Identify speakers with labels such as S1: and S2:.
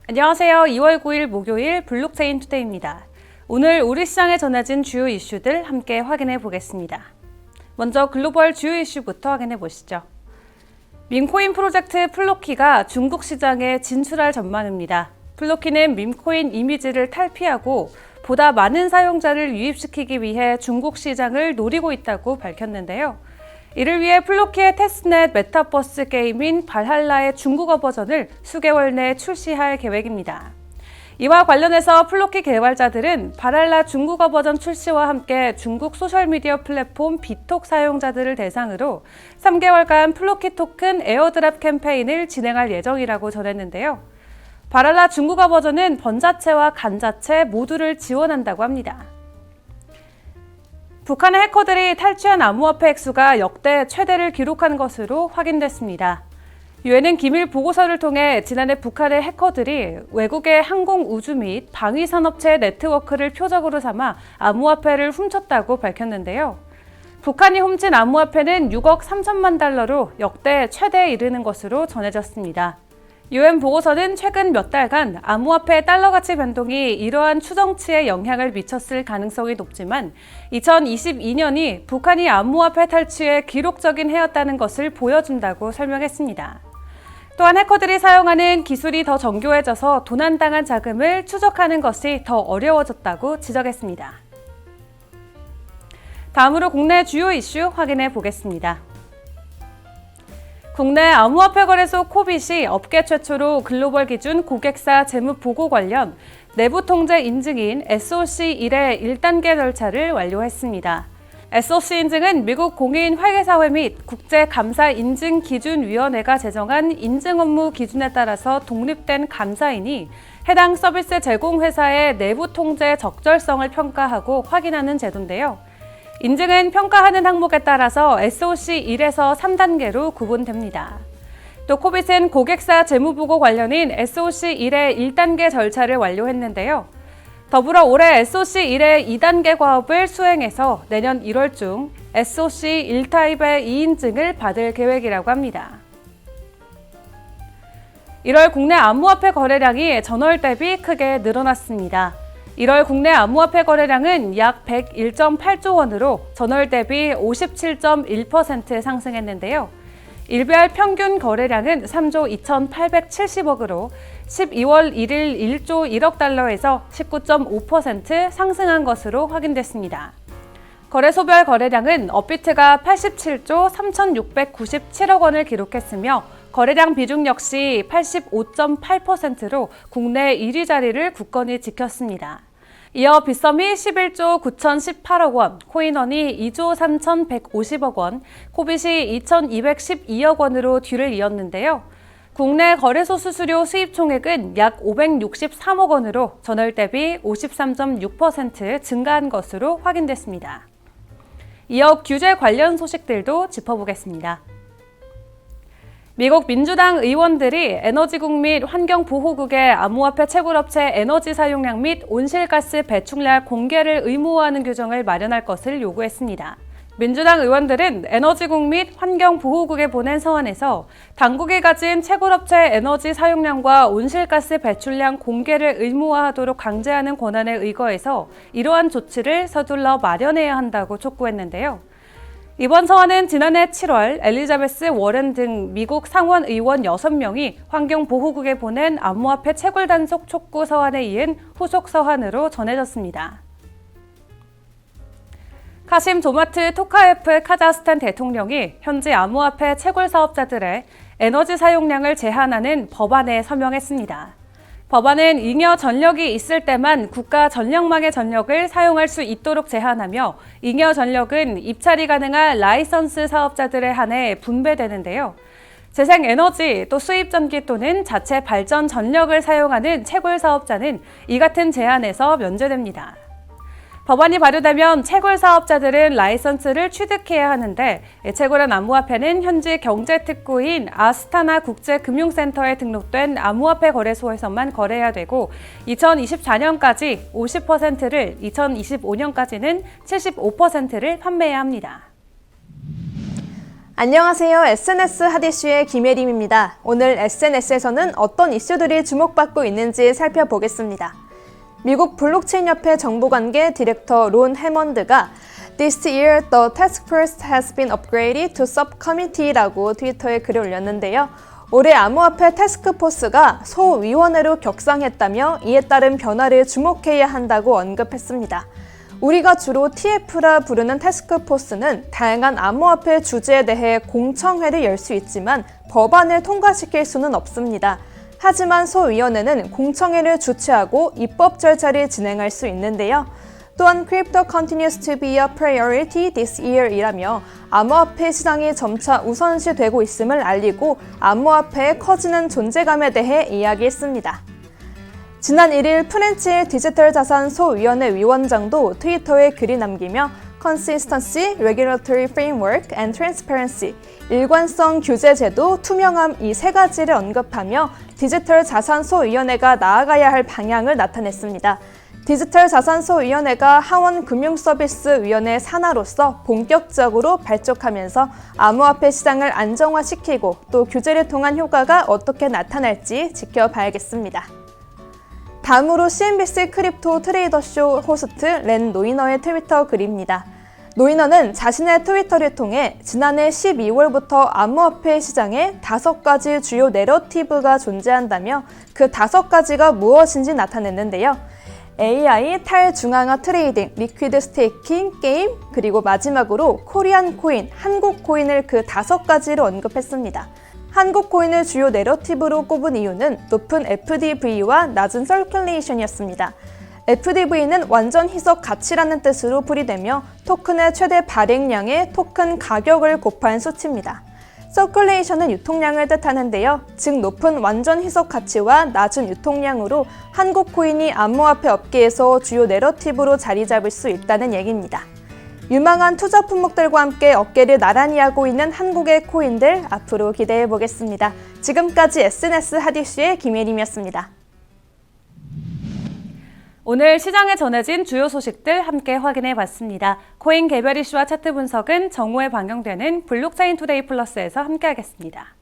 S1: 안녕하세요. 2월 9일 목요일 블록체인 투데이입니다. 오늘 우리 시장에 전해진 주요 이슈들 함께 확인해 보겠습니다. 먼저 글로벌 주요 이슈부터 확인해 보시죠. 밈코인 프로젝트 플로키가 중국 시장에 진출할 전망입니다. 플로키는 밈코인 이미지를 탈피하고 보다 많은 사용자를 유입시키기 위해 중국 시장을 노리고 있다고 밝혔는데요. 이를 위해 플로키의 테스트넷 메타버스 게임인 발할라의 중국어 버전을 수개월 내 출시할 계획입니다. 이와 관련해서 플로키 개발자들은 발할라 중국어 버전 출시와 함께 중국 소셜미디어 플랫폼 비톡 사용자들을 대상으로 3개월간 플로키 토큰 에어드랍 캠페인을 진행할 예정이라고 전했는데요. 발할라 중국어 버전은 번자체와 간자체 모두를 지원한다고 합니다. 북한의 해커들이 탈취한 암호화폐 액수가 역대 최대를 기록한 것으로 확인됐습니다. 유엔은 기밀 보고서를 통해 지난해 북한의 해커들이 외국의 항공 우주 및 방위산업체 네트워크를 표적으로 삼아 암호화폐를 훔쳤다고 밝혔는데요. 북한이 훔친 암호화폐는 6억 3천만 달러로 역대 최대에 이르는 것으로 전해졌습니다. 유엔 보고서는 최근 몇 달간 암호화폐 달러 가치 변동이 이러한 추정치에 영향을 미쳤을 가능성이 높지만 2022년이 북한이 암호화폐 탈취의 기록적인 해였다는 것을 보여준다고 설명했습니다. 또한 해커들이 사용하는 기술이 더 정교해져서 도난당한 자금을 추적하는 것이 더 어려워졌다고 지적했습니다. 다음으로 국내 주요 이슈 확인해 보겠습니다. 국내 암호화폐 거래소 코빗이 업계 최초로 글로벌 기준 고객사 재무 보고 관련 내부 통제 인증인 SOC 1의 1단계 절차를 완료했습니다. SOC 인증은 미국 공인회계사회 및 국제감사인증기준위원회가 제정한 인증 업무 기준에 따라서 독립된 감사인이 해당 서비스 제공회사의 내부 통제 적절성을 평가하고 확인하는 제도인데요. 인증은 평가하는 항목에 따라서 SOC 1에서 3단계로 구분됩니다. 또 코빗은 고객사 재무보고 관련인 SOC 1의 1단계 절차를 완료했는데요. 더불어 올해 SOC 1의 2단계 과업을 수행해서 내년 1월 중 SOC 1타입의 2인증을 받을 계획이라고 합니다. 1월 국내 암호화폐 거래량이 전월 대비 크게 늘어났습니다. 1월 국내 암호화폐 거래량은 약 101.8조 원으로 전월 대비 57.1% 상승했는데요. 일별 평균 거래량은 3조 2,870억으로 12월 1일 1조 1억 달러에서 19.5% 상승한 것으로 확인됐습니다. 거래소별 거래량은 업비트가 87조 3,697억 원을 기록했으며 거래량 비중 역시 85.8%로 국내 1위 자리를 굳건히 지켰습니다. 이어 빗썸이 11조 9,018억 원, 코인원이 2조 3,150억 원, 코빗이 2,212억 원으로 뒤를 이었는데요. 국내 거래소 수수료 수입 총액은 약 563억 원으로 전월 대비 53.6% 증가한 것으로 확인됐습니다. 이어 규제 관련 소식들도 짚어보겠습니다. 미국 민주당 의원들이 에너지국 및 환경보호국의 암호화폐 채굴업체 에너지 사용량 및 온실가스 배출량 공개를 의무화하는 규정을 마련할 것을 요구했습니다. 민주당 의원들은 에너지국 및 환경보호국에 보낸 서한에서 당국이 가진 채굴업체 에너지 사용량과 온실가스 배출량 공개를 의무화하도록 강제하는 권한에 의거해서 이러한 조치를 서둘러 마련해야 한다고 촉구했는데요. 이번 서한은 지난해 7월 엘리자베스 워렌 등 미국 상원 의원 6명이 환경보호국에 보낸 암호화폐 채굴 단속 촉구 서한에 이은 후속 서한으로 전해졌습니다. 카심 조마트 토카예프 카자흐스탄 대통령이 현지 암호화폐 채굴 사업자들의 에너지 사용량을 제한하는 법안에 서명했습니다. 법안은 잉여 전력이 있을 때만 국가 전력망의 전력을 사용할 수 있도록 제한하며 잉여 전력은 입찰이 가능한 라이선스 사업자들에 한해 분배되는데요. 재생에너지 또 수입전기 또는 자체 발전 전력을 사용하는 채굴 사업자는 이 같은 제한에서 면제됩니다. 법안이 발효되면 채굴 사업자들은 라이선스를 취득해야 하는데 채굴한 암호화폐는 현지 경제특구인 아스타나 국제금융센터에 등록된 암호화폐 거래소에서만 거래해야 되고 2024년까지 50%를, 2025년까지는 75%를 판매해야 합니다.
S2: 안녕하세요. SNS 핫이슈의 김예림입니다. 오늘 SNS에서는 어떤 이슈들이 주목받고 있는지 살펴보겠습니다. 미국 블록체인협회 정보관계 디렉터 론 해먼드가 This year, the task force has been upgraded to subcommittee라고 트위터에 글을 올렸는데요. 올해 암호화폐 태스크포스가 소위원회로 격상했다며 이에 따른 변화를 주목해야 한다고 언급했습니다. 우리가 주로 TF라 부르는 태스크포스는 다양한 암호화폐 주제에 대해 공청회를 열 수 있지만 법안을 통과시킬 수는 없습니다. 하지만 소위원회는 공청회를 주최하고 입법 절차를 진행할 수 있는데요. 또한 Crypto continues to be a priority this year이라며 암호화폐 시장이 점차 우선시되고 있음을 알리고 암호화폐의 커지는 존재감에 대해 이야기했습니다. 지난 1일 프렌치 디지털 자산 소위원회 위원장도 트위터에 글이 남기며 Consistency, Regulatory Framework and Transparency, 일관성, 규제 제도, 투명함 이 세 가지를 언급하며 디지털 자산 소위원회가 나아가야 할 방향을 나타냈습니다. 디지털 자산소위원회가 하원금융서비스위원회 산하로서 본격적으로 발족하면서 암호화폐 시장을 안정화시키고 또 규제를 통한 효과가 어떻게 나타날지 지켜봐야겠습니다. 다음으로 CNBC 크립토 트레이더쇼 호스트 렌 노이너의 트위터 글입니다. 노이너는 자신의 트위터를 통해 지난해 12월부터 암호화폐 시장에 5가지 주요 내러티브가 존재한다며 그 5가지가 무엇인지 나타냈는데요. AI, 탈중앙화 트레이딩, 리퀴드 스테이킹, 게임, 그리고 마지막으로 코리안 코인, 한국 코인을 그 5가지로 언급했습니다. 한국 코인을 주요 내러티브로 꼽은 이유는 높은 FDV와 낮은 서큘레이션이었습니다. FDV는 완전 희석 가치라는 뜻으로 풀이되며 토큰의 최대 발행량에 토큰 가격을 곱한 수치입니다. 서큘레이션은 유통량을 뜻하는데요. 즉 높은 완전 희석 가치와 낮은 유통량으로 한국 코인이 암호화폐 업계에서 주요 내러티브로 자리 잡을 수 있다는 얘기입니다. 유망한 투자 품목들과 함께 어깨를 나란히 하고 있는 한국의 코인들 앞으로 기대해 보겠습니다. 지금까지 SNS 핫이슈의 김예림이었습니다.
S1: 오늘 시장에 전해진 주요 소식들 함께 확인해 봤습니다. 코인 개별 이슈와 차트 분석은 정오에 방영되는 블록체인 투데이 플러스에서 함께 하겠습니다.